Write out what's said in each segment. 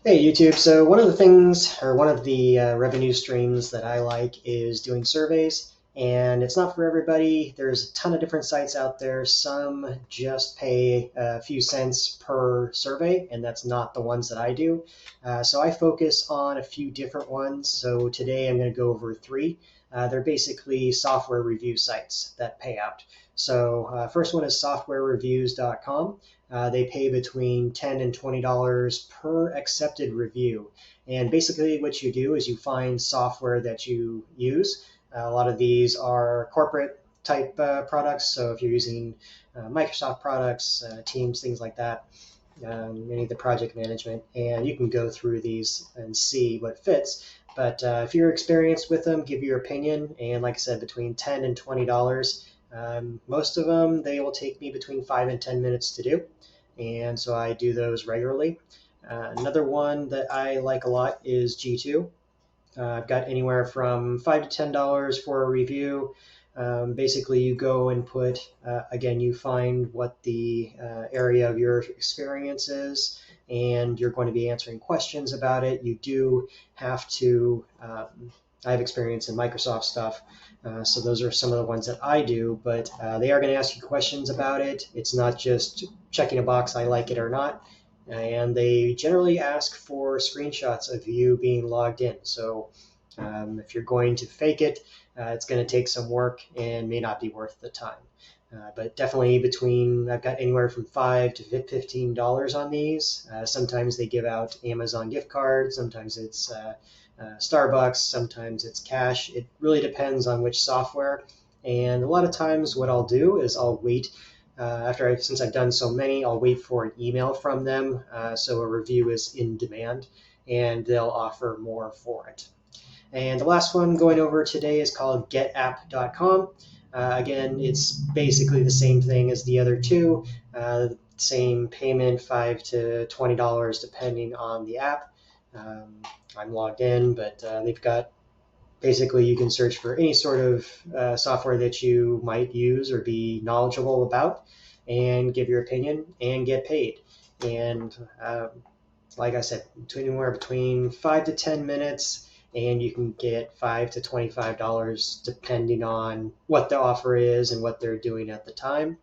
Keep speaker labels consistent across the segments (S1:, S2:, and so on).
S1: Hey YouTube, so one of the things, or one of the revenue streams that I like is doing surveys, and it's not for everybody. There's a ton of different sites out there. Some just pay a few cents per survey, and that's not the ones that I do. So I focus on a few different ones. So today I'm going to go over three. They're basically software review sites that pay out. So first one is softwarereviews.com. They pay between $10 and $20 per accepted review. And basically what you do is you find software that you use. A lot of these are corporate type products. So if you're using Microsoft products, Teams, things like that, any of the project management, and you can go through these and see what fits. But if you're experienced with them, give your opinion. And like I said, between $10 and $20. Most of them, they will take me between 5 and 10 minutes to do. And so I do those regularly. Another one that I like a lot is G2. I've got anywhere from $5 to $10 for a review. Basically, you go and put, again, you find what the area of your experience is, and you're going to be answering questions about it. You do have to, I have experience in Microsoft stuff, so those are some of the ones that I do, but they are going to ask you questions about it. It's not just checking a box, I like it or not. And they generally ask for screenshots of you being logged in. So if you're going to fake it, it's going to take some work and may not be worth the time. But definitely I've got anywhere from $5 to $15 on these. Sometimes they give out Amazon gift cards, sometimes it's Starbucks, sometimes it's cash. It really depends on which software. And a lot of times what I'll do is I'll wait since I've done so many, I'll wait for an email from them, so a review is in demand, and they'll offer more for it. And the last one going over today is called getapp.com. Again, it's basically the same thing as the other two, same payment, $5 to $20 depending on the app. I'm logged in, but they've got basically you can search for any sort of software that you might use or be knowledgeable about and give your opinion and get paid. And like I said, anywhere between 5 to 10 minutes, and you can get $5 to $25 depending on what the offer is and what they're doing at the time.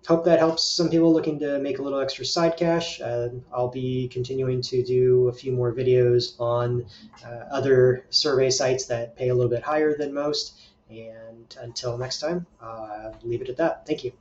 S1: Hope that helps some people looking to make a little extra side cash. I'll be continuing to do a few more videos on other survey sites that pay a little bit higher than most. And until next time, leave it at that. Thank you.